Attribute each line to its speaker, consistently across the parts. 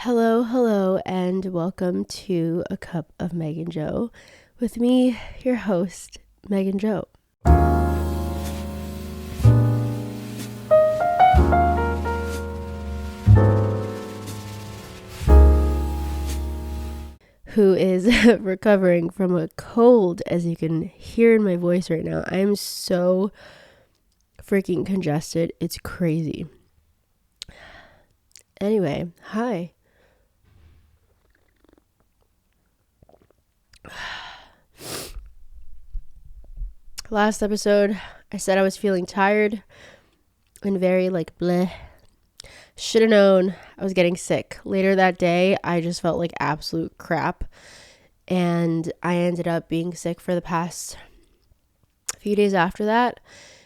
Speaker 1: Hello, and welcome to A Cup of Meg and Joe with me, your host, Meg and Joe. Who is recovering from a cold, as you can hear in my voice right now. I am so freaking congested. It's crazy. Anyway, hi. Last episode, I said I was feeling tired and very bleh. Should have known I was getting sick. Later that day, I just felt like absolute crap. And I ended up being sick for the past few days after that.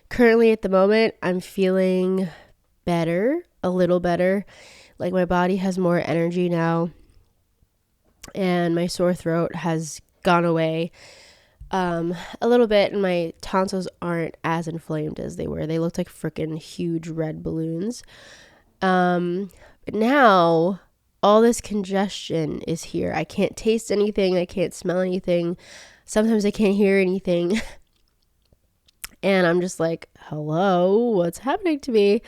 Speaker 1: Currently, at the moment, I'm feeling better, a little better. Like my body has more energy now. And my sore throat has gone away a little bit. And my tonsils aren't as inflamed as they were. They looked like freaking huge red balloons. But now all this congestion is here. I can't taste anything. I can't smell anything. Sometimes I can't hear anything. And I'm just like, hello, what's happening to me?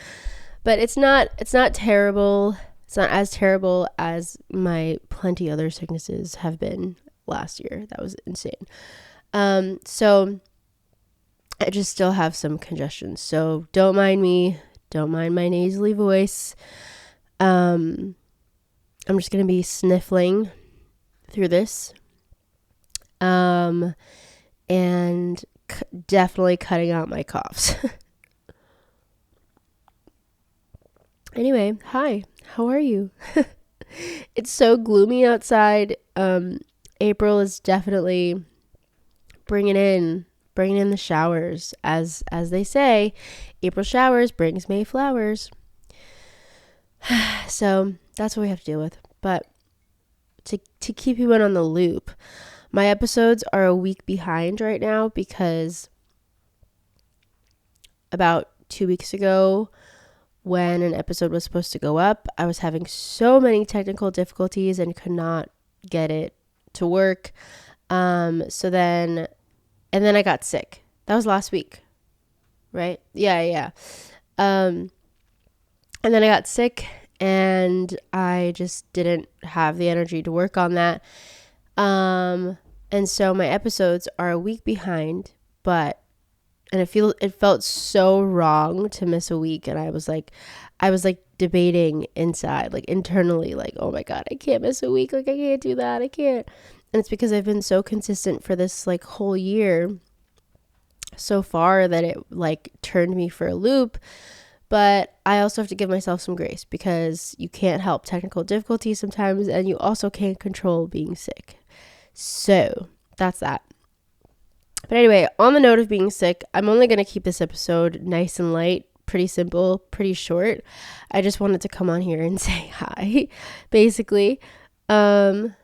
Speaker 1: But it's not terrible. It's not as terrible as my plenty other sicknesses have been last year. That was insane. So I just still have some congestion. So don't mind me. Don't mind my nasally voice. I'm just going to be sniffling through this. And definitely cutting out my coughs. Anyway, hi. How are you? It's so gloomy outside. April is definitely bringing in the showers. As they say, April showers brings May flowers. So that's what we have to deal with. But to keep you on the loop, my episodes are a week behind right now because about 2 weeks ago, when an episode was supposed to go up, I was having so many technical difficulties and could not get it to work. And then I got sick. That was last week, right? Yeah. And then I got sick and I just didn't have the energy to work on that. And so my episodes are a week behind, and it felt so wrong to miss a week. And I was debating inside, internally, oh my God, I can't miss a week. I can't do that. I can't. And it's because I've been so consistent for this whole year so far that it turned me for a loop. But I also have to give myself some grace because you can't help technical difficulties sometimes, and you also can't control being sick. So that's that. But anyway, on the note of being sick, I'm only going to keep this episode nice and light, pretty simple, pretty short. I just wanted to come on here and say hi, basically. And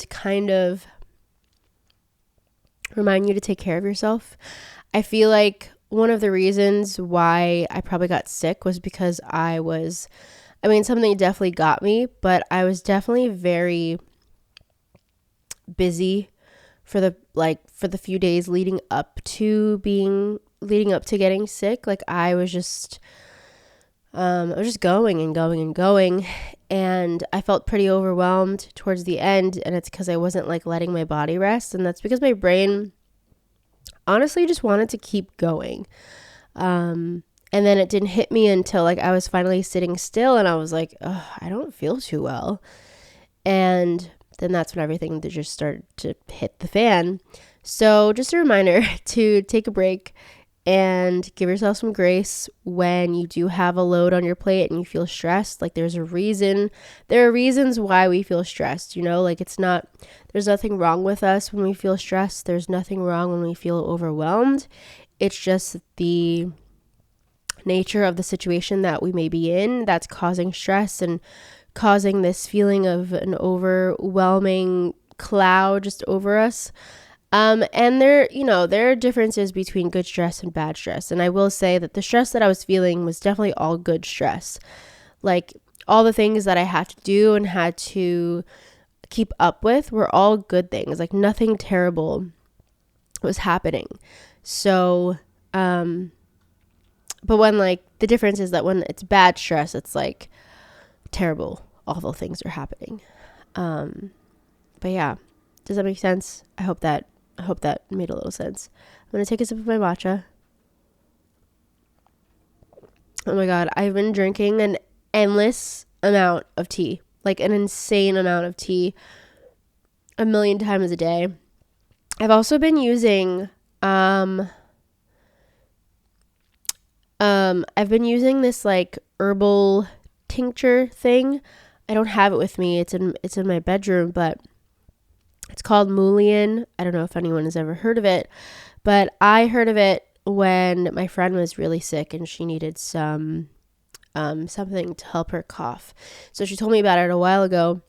Speaker 1: kind of remind you to take care of yourself. I feel like one of the reasons why I probably got sick was because something definitely got me, but I was definitely very busy for the few days leading up to getting sick. I was just going and going and going, and I felt pretty overwhelmed towards the end, and it's because I wasn't letting my body rest, and that's because my brain honestly just wanted to keep going. And then it didn't hit me until I was finally sitting still, and I was like, oh, I don't feel too well. And then that's when everything just started to hit the fan. So just a reminder to take a break and give yourself some grace when you do have a load on your plate and you feel stressed. There are reasons why we feel stressed, there's nothing wrong with us when we feel stressed. There's nothing wrong when we feel overwhelmed. It's just the nature of the situation that we may be in that's causing stress and causing this feeling of an overwhelming cloud just over us. And there are differences between good stress and bad stress. And I will say that the stress that I was feeling was definitely all good stress. Like all the things that I had to do and had to keep up with were all good things. Like nothing terrible was happening. So, but when like the difference is that when it's bad stress, it's like terrible, awful things are happening. But yeah, does that make sense? I hope that made a little sense. I'm going to take a sip of my matcha. Oh my God. I've been drinking an endless amount of tea, like an insane amount of tea, a million times a day. I've also been using, I've been using this like herbal tincture thing. I don't have it with me. It's in my bedroom, but it's called Mullion. I don't know if anyone has ever heard of it, but I heard of it when my friend was really sick and she needed some something to help her cough. So she told me about it a while ago.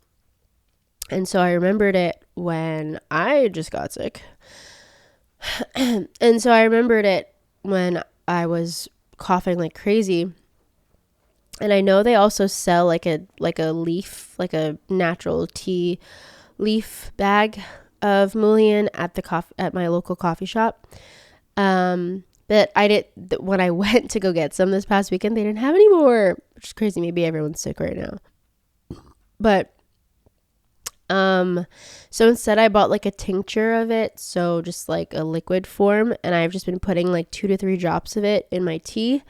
Speaker 1: And so I remembered it when I just got sick. And so I remembered it when I was coughing like crazy. And I know they also sell like a leaf, like a natural tea leaf bag of Mullion at my local coffee shop. But when I went to go get some this past weekend, they didn't have any more, which is crazy. Maybe everyone's sick right now. But so instead I bought like a tincture of it, so just like a liquid form, and I've just been putting like 2 to 3 drops of it in my tea.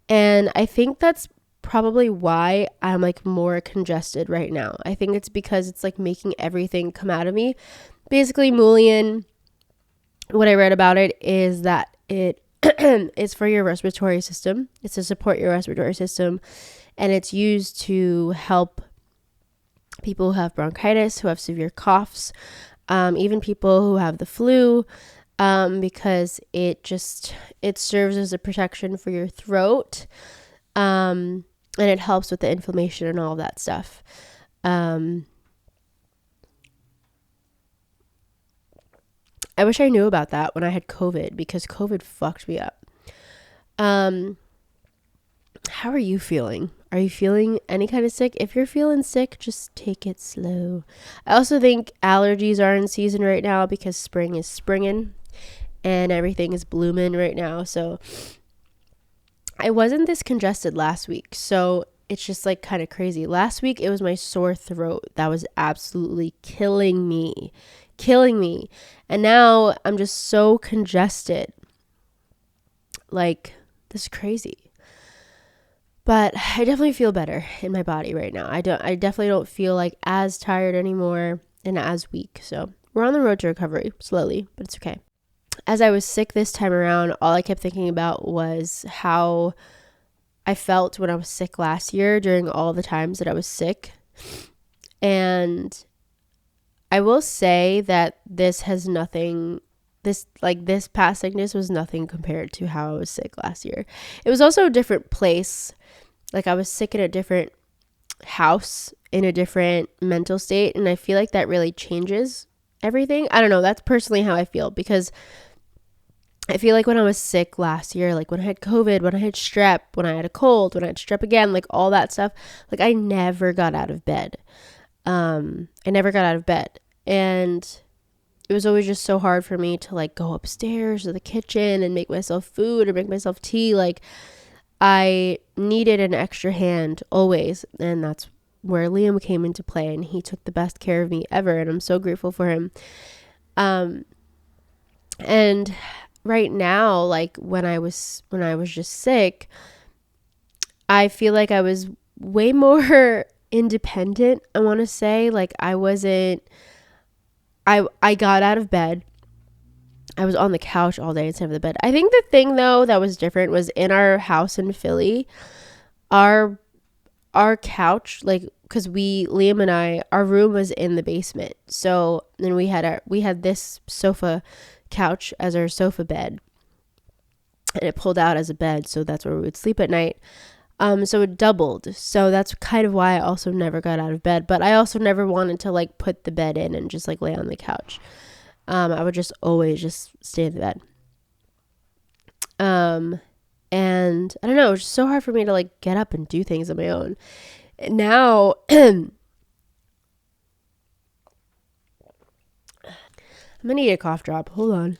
Speaker 1: And I think that's probably why I'm like more congested right now. I think it's because it's like making everything come out of me. Basically, Mullion, what I read about it is that it is for your respiratory system. It's to support your respiratory system, and it's used to help people who have bronchitis, who have severe coughs, even people who have the flu, because it serves as a protection for your throat, and it helps with the inflammation and all of that stuff. I wish I knew about that when I had COVID, because COVID fucked me up. How are you feeling? Are you feeling any kind of sick? If you're feeling sick, just take it slow. I also think allergies are in season right now because spring is springing and everything is blooming right now. So I wasn't this congested last week. So it's just like kind of crazy. Last week, it was my sore throat that was absolutely killing me. And now I'm just so congested. Like, this is crazy. But I definitely feel better in my body right now. I definitely don't feel like as tired anymore and as weak. So we're on the road to recovery slowly, but it's okay. As I was sick this time around, all I kept thinking about was how I felt when I was sick last year during all the times that I was sick. And I will say that this past sickness was nothing compared to how I was sick last year. It was also a different place. Like I was sick in a different house, in a different mental state. And I feel like that really changes everything. I don't know. That's personally how I feel, because I feel like when I was sick last year, like when I had COVID, when I had strep, when I had a cold, when I had strep again, like all that stuff, like I never got out of bed. And it was always just so hard for me to like go upstairs to the kitchen and make myself food or make myself tea. Like I needed an extra hand always. And that's where Liam came into play, and he took the best care of me ever. And I'm so grateful for him. And right now, like when I was just sick, I feel like I was way more independent. I want to say, like I got out of bed. I was on the couch all day instead of the bed. I think the thing though that was different was in our house in Philly, our couch, like, because Liam and I, our room was in the basement. So then we had this sofa couch as our sofa bed, and it pulled out as a bed. So that's where we would sleep at night. So it doubled. So that's kind of why I also never got out of bed. But I also never wanted to like put the bed in and just like lay on the couch. I would just always just stay in the bed. And I don't know, it's just so hard for me to like get up and do things on my own. And now I'm gonna need a cough drop. Hold on.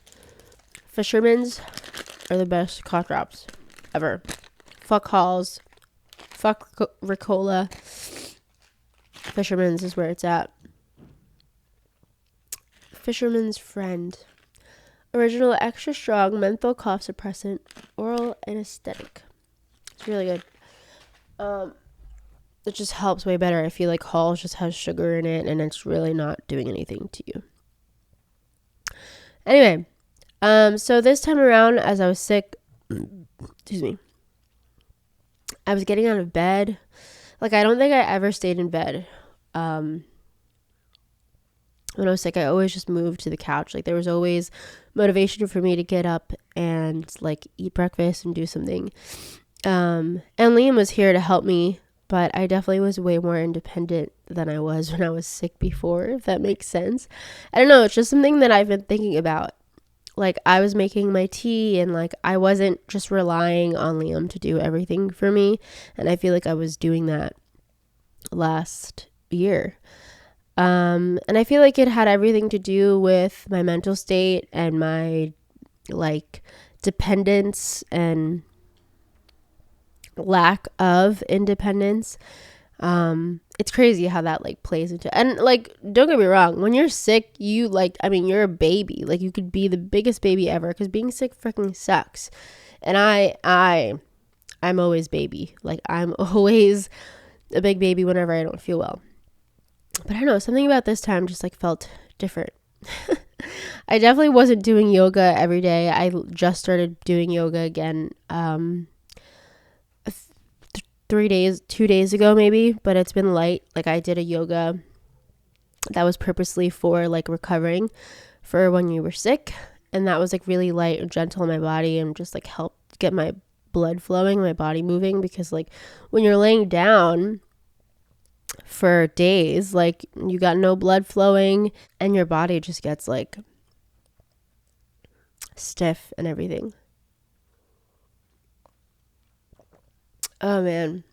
Speaker 1: Fisherman's are the best cough drops ever. Fuck Halls. Fuck Ricola. Fisherman's is where it's at. Fisherman's Friend. Original extra strong menthol cough suppressant. Oral anesthetic. It's really good. It just helps way better. I feel like Halls just has sugar in it and it's really not doing anything to you. Anyway, so this time around, as I was sick, excuse me, I was getting out of bed. Like, I don't think I ever stayed in bed. When I was sick, I always just moved to the couch. Like, there was always motivation for me to get up and like eat breakfast and do something. And Liam was here to help me, but I definitely was way more independent than I was when I was sick before, if that makes sense. I don't know. It's just something that I've been thinking about. Like, I was making my tea and like I wasn't just relying on Liam to do everything for me. And I feel like I was doing that last year. And I feel like it had everything to do with my mental state and my like dependence and lack of independence. It's crazy how that like plays into, and like, don't get me wrong, when you're sick, you like, I mean, you're a baby, like you could be the biggest baby ever, because being sick freaking sucks. And I'm always baby, like I'm always a big baby whenever I don't feel well. But I don't know, something about this time just like felt different. I definitely wasn't doing yoga every day. I just started doing yoga again 2 days ago maybe, but it's been light. Like, I did a yoga that was purposely for like recovering for when you were sick, and that was like really light and gentle on my body and just like helped get my blood flowing, my body moving, because like when you're laying down for days, like you got no blood flowing and your body just gets like stiff and everything. Oh man.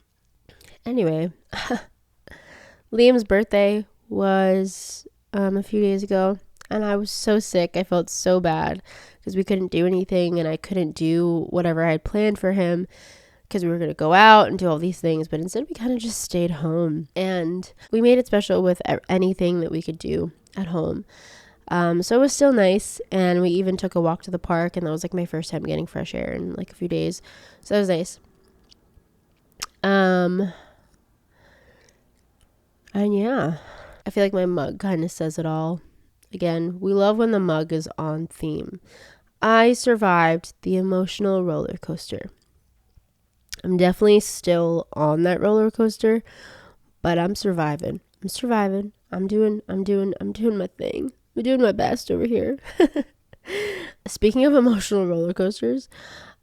Speaker 1: Anyway, Liam's birthday was a few days ago, and I was so sick. I felt so bad because we couldn't do anything, and I couldn't do whatever I had planned for him because we were going to go out and do all these things, but instead we kind of just stayed home, and we made it special with anything that we could do at home. So it was still nice, and we even took a walk to the park, and that was like my first time getting fresh air in like a few days, so that was nice. And yeah, I feel like my mug kind of says it all. Again, we love when the mug is on theme. I survived the emotional roller coaster. I'm definitely still on that roller coaster, but I'm surviving. I'm doing my thing. I'm doing my best over here. Speaking of emotional roller coasters,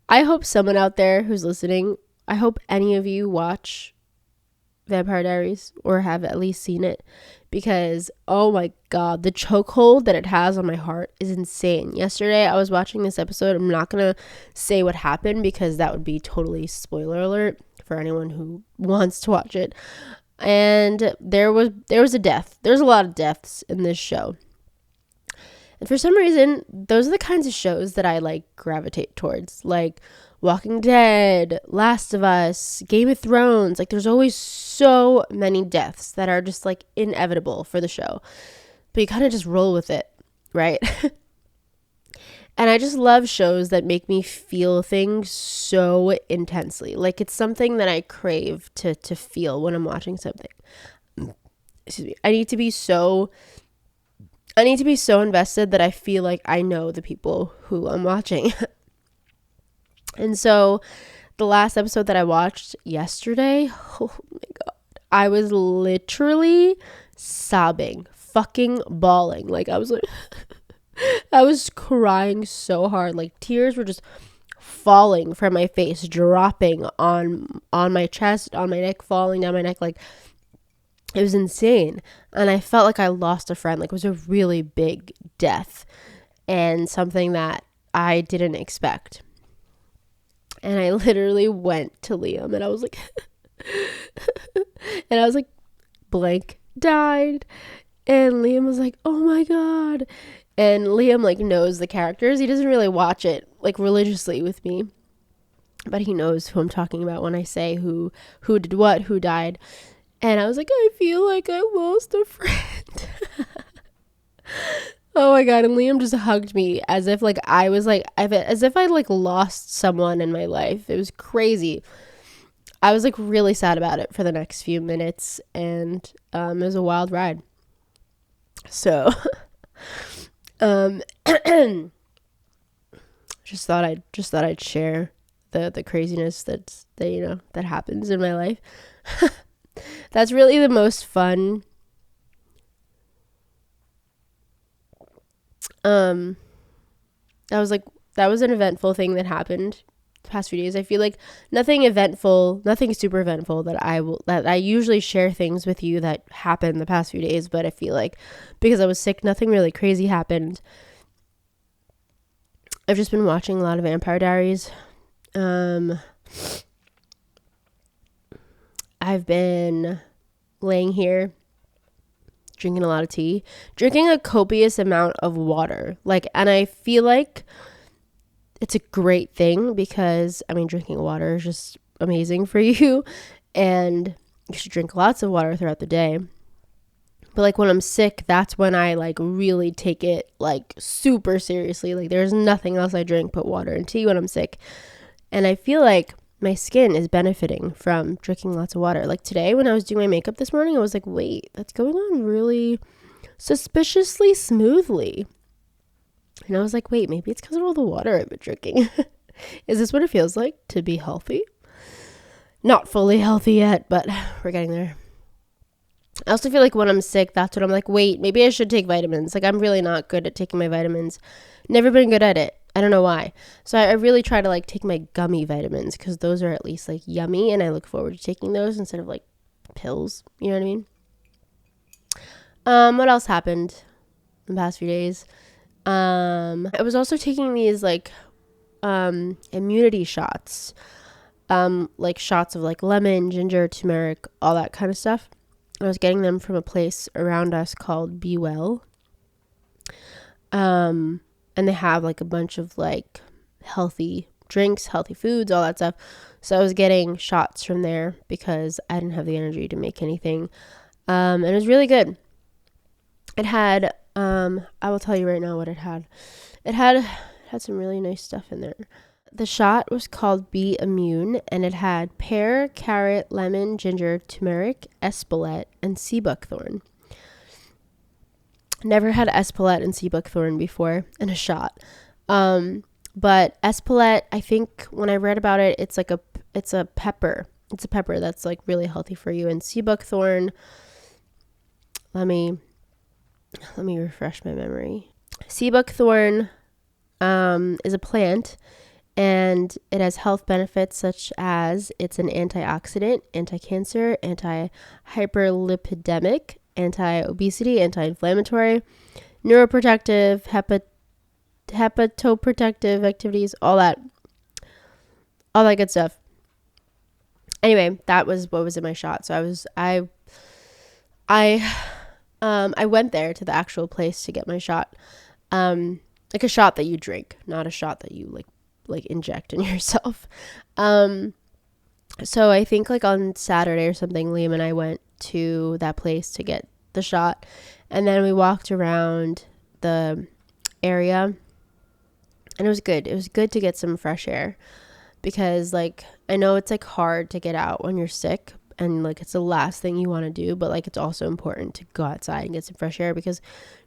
Speaker 1: I hope someone out there who's listening, I hope any of you watch Vampire Diaries or have at least seen it, because oh my god, the chokehold that it has on my heart is insane. Yesterday I was watching this episode. I'm not gonna say what happened because that would be totally spoiler alert for anyone who wants to watch it. And there was a death. There's a lot of deaths in this show. And for some reason, those are the kinds of shows that I like gravitate towards, like Walking Dead, Last of Us, Game of Thrones. Like, there's always so many deaths that are just like inevitable for the show, but you kind of just roll with it, right? And I just love shows that make me feel things so intensely. Like, it's something that I crave to feel when I'm watching something. Excuse me. I need to be so invested that I feel like I know the people who I'm watching. And so the last episode that I watched yesterday, oh my god, I was literally sobbing, fucking bawling. Like, I was like, I was crying so hard. Like, tears were just falling from my face, dropping on my chest, on my neck, falling down my neck. Like, It was insane. And I felt like I lost a friend. Like, it was a really big death and something that I didn't expect. And I literally went to Liam and I was like, and I was like, blank died. And Liam was like, oh my God. And Liam like knows the characters. He doesn't really watch it like religiously with me, but he knows who I'm talking about when I say who did what, who died. And I was like, I feel like I lost a friend. Oh my God. And Liam just hugged me as if like I was like, as if I like lost someone in my life. It was crazy. I was like really sad about it for the next few minutes, and it was a wild ride. So just thought I'd share the craziness that happens in my life. That's really the most fun. That was an eventful thing that happened the past few days. I feel like nothing super eventful that I usually share things with you that happened the past few days, but I feel like because I was sick, nothing really crazy happened. I've just been watching a lot of Vampire Diaries. I've been laying here drinking a lot of tea, drinking a copious amount of water. And I feel like it's a great thing because, drinking water is just amazing for you, and you should drink lots of water throughout the day. But when I'm sick, that's when I really take it super seriously. There's nothing else I drink but water and tea when I'm sick. And I feel like my skin is benefiting from drinking lots of water. Today when I was doing my makeup this morning, I was like, wait, that's going on really suspiciously smoothly. And I was like, wait, maybe it's because of all the water I've been drinking. Is this what it feels like to be healthy? Not fully healthy yet, but we're getting there. I also feel like when I'm sick, that's when I'm like, wait, maybe I should take vitamins. I'm really not good at taking my vitamins. Never been good at it. I don't know why. So I really try to take my gummy vitamins because those are at least yummy, and I look forward to taking those instead of pills. You know what I mean? What else happened in the past few days? I was also taking these immunity shots, shots of lemon, ginger, turmeric, all that kind of stuff. I was getting them from a place around us called Be Well. And they have a bunch of healthy drinks, healthy foods, all that stuff. So I was getting shots from there because I didn't have the energy to make anything. And it was really good. It had, I will tell you right now what it had. It had some really nice stuff in there. The shot was called Be Immune, and it had pear, carrot, lemon, ginger, turmeric, espelette, and sea buckthorn. Never had espelette and sea buckthorn before in a shot. But espelette, I think when I read about it, it's a pepper. It's a pepper that's really healthy for you. And sea buckthorn, let me refresh my memory. Sea buckthorn is a plant, and it has health benefits such as it's an antioxidant, anti-cancer, anti-hyperlipidemic, anti-obesity, anti-inflammatory, neuroprotective, hepatoprotective activities, all that good stuff. Anyway, that was what was in my shot. So I went there to the actual place to get my shot, a shot that you drink, not a shot that you inject in yourself. So I think on Saturday or something, Liam and I went to that place to get the shot, and then we walked around the area, and it was good. It was good to get some fresh air because I know it's hard to get out when you're sick, and it's the last thing you want to do, but it's also important to go outside and get some fresh air because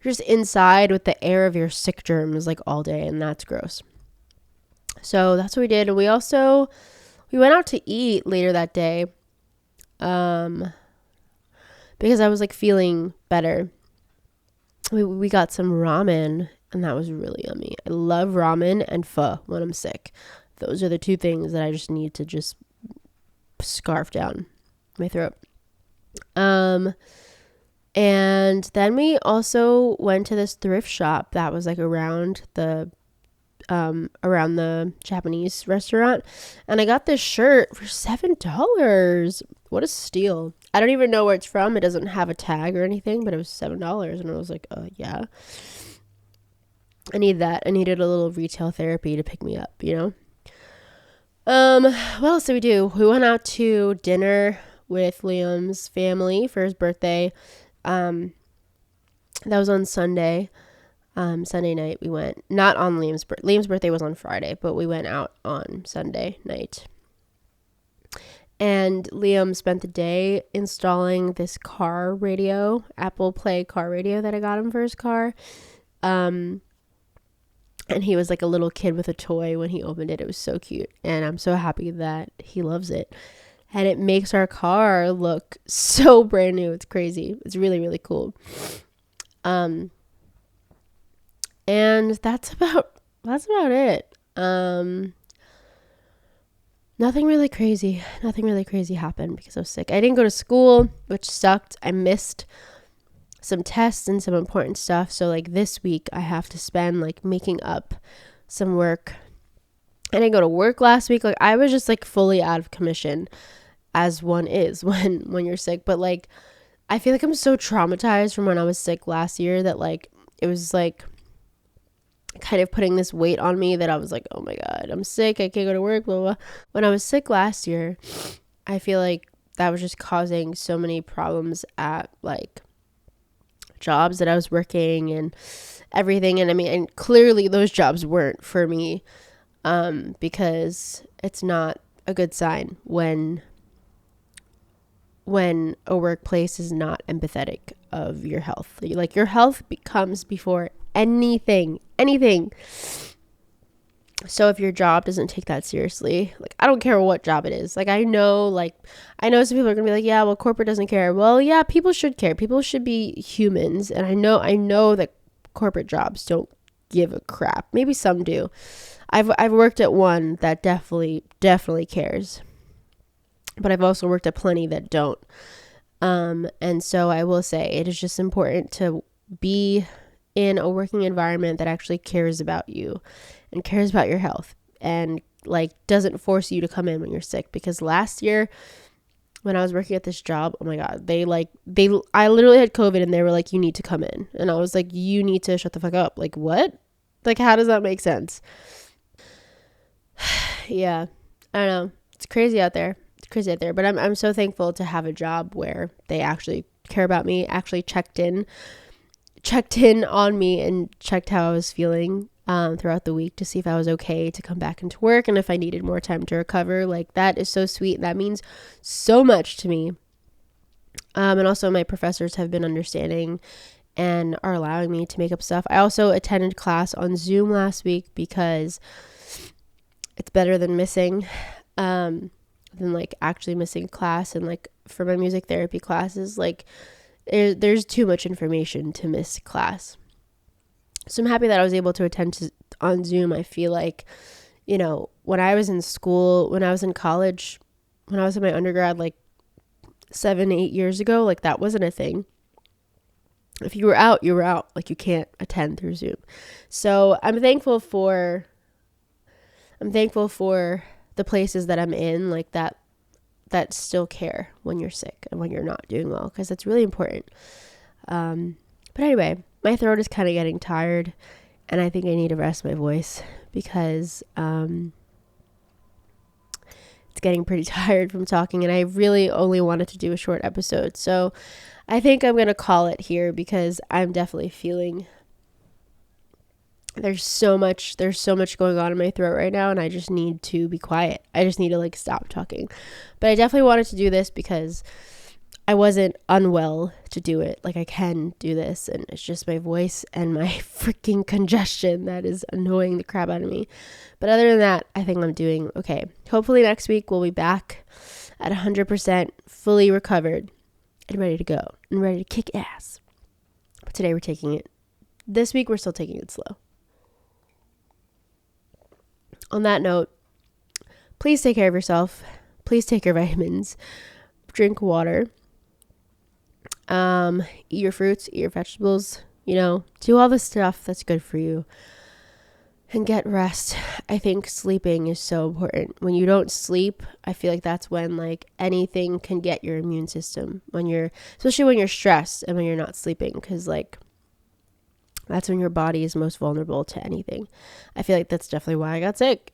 Speaker 1: you're just inside with the air of your sick germs all day, and that's gross. So that's what we did. And we went out to eat later that day because I was feeling better. We got some ramen, and that was really yummy. I love ramen and pho when I'm sick. Those are the two things that I just need to just scarf down my throat. And then we also went to this thrift shop that was like around the Japanese restaurant, and I got this shirt for $7. What a steal. I don't even know where it's from. It doesn't have a tag or anything, but it was $7, and I was like, yeah, I need that. I needed a little retail therapy to pick me up, you know. What else did we do? We went out to dinner with Liam's family for his birthday. That was on Sunday. Sunday night we went. Not on Liam's birthday was on Friday, but we went out on Sunday night. And Liam spent the day installing this car radio, Apple Play car radio that I got him for his car. And he was like a little kid with a toy when he opened it. It was so cute. And I'm so happy that he loves it. And it makes our car look so brand new. It's crazy. It's really, really cool. And that's about it. Nothing really crazy happened because I was sick. I didn't go to school, which sucked. I missed some tests and some important stuff. So like this week I have to spend like making up some work. I didn't go to work last week. Like I was just like fully out of commission, as one is when you're sick. But like I feel like I'm so traumatized from when I was sick last year that like it was like kind of putting this weight on me that I was like, oh my God, I'm sick. I can't go to work, blah, blah, blah. When I was sick last year, I feel like that was just causing so many problems at like jobs that I was working and everything. And I mean, and clearly those jobs weren't for me, because it's not a good sign when a workplace is not empathetic of your health. Like your health comes before anything. So if your job doesn't take that seriously, like I don't care what job it is. Like I know some people are gonna be like, yeah, well, corporate doesn't care. Well, yeah, people should care. People should be humans. And I know that corporate jobs don't give a crap. Maybe some do. I've worked at one that definitely cares. But I've also worked at plenty that don't. And so I will say it is just important to be in a working environment that actually cares about you and cares about your health and like doesn't force you to come in when you're sick. Because last year when I was working at this job, oh my God, I literally had COVID and they were like, you need to come in. And I was like, you need to shut the fuck up. Like what? Like, how does that make sense? Yeah, I don't know. It's crazy out there. But I'm so thankful to have a job where they actually care about me, actually checked in on me and checked how I was feeling throughout the week to see if I was okay to come back into work and if I needed more time to recover. Like that is so sweet. That means so much to me. And also my professors have been understanding and are allowing me to make up stuff. I also attended class on Zoom last week because it's better than missing. Than like actually missing class. And like for my music therapy classes, like there's too much information to miss class. So I'm happy that I was able to attend on Zoom. I feel like, you know, when I was in school, when I was in college, when I was in my undergrad, like 7-8 years ago, like that wasn't a thing. If you were out, you were out. Like you can't attend through Zoom. So I'm thankful for the places that I'm in, like that still care when you're sick and when you're not doing well, because that's really important. But anyway, my throat is kind of getting tired and I think I need to rest my voice because it's getting pretty tired from talking, and I really only wanted to do a short episode. So I think I'm going to call it here because I'm definitely feeling there's so much going on in my throat right now, and I just need to be quiet. I just need to like stop talking. But I definitely wanted to do this because I wasn't unwell to do it. Like I can do this, and it's just my voice and my freaking congestion that is annoying the crap out of me. But other than that, I think I'm doing okay. Hopefully next week we'll be back at 100% fully recovered and ready to go and ready to kick ass. But this week we're still taking it slow. On that note, please take care of yourself. Please take your vitamins. Drink water. Eat your fruits, eat your vegetables, do all the stuff that's good for you and get rest. I think sleeping is so important. When you don't sleep, I feel like that's when like anything can get your immune system, especially when you're stressed and when you're not sleeping, because like that's when your body is most vulnerable to anything. I feel like that's definitely why I got sick,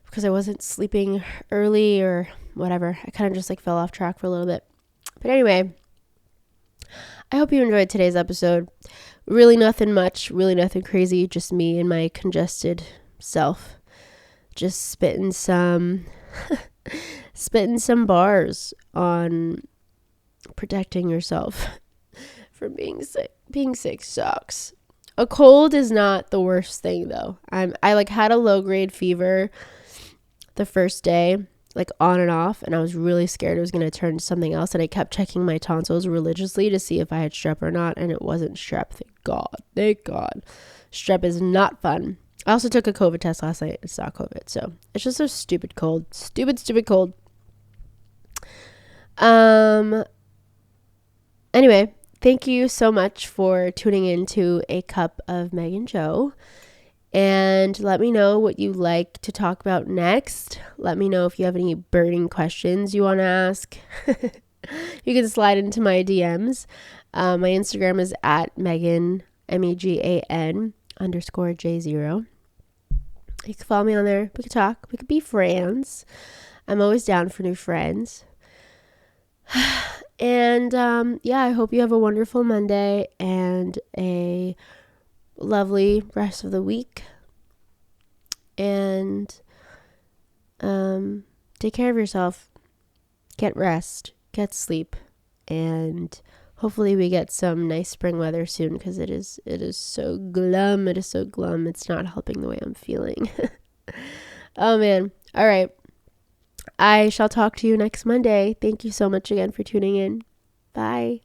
Speaker 1: because I wasn't sleeping early or whatever. I kind of just like fell off track for a little bit. But anyway, I hope you enjoyed today's episode. Really nothing much, really nothing crazy, just me and my congested self. Just spitting some bars on protecting yourself from being sick. Being sick sucks. A cold is not the worst thing though. I like had a low grade fever the first day, like on and off, and I was really scared it was going to turn to something else, and I kept checking my tonsils religiously to see if I had strep or not, and it wasn't strep. Thank God. Strep is not fun. I also took a COVID test last night. It's not COVID, so it's just a stupid cold. Stupid cold. Anyway, thank you so much for tuning in to A Cup of Meg and Joe. And let me know what you like to talk about next. Let me know if you have any burning questions you want to ask. You can slide into my DMs. My Instagram is at Megan, MEGAN _J0. You can follow me on there. We could talk. We could be friends. I'm always down for new friends. And I hope you have a wonderful Monday and a lovely rest of the week. And take care of yourself. Get rest. Get sleep. And hopefully we get some nice spring weather soon, because it is so glum. It is so glum. It's not helping the way I'm feeling. Oh man. All right. I shall talk to you next Monday. Thank you so much again for tuning in. Bye.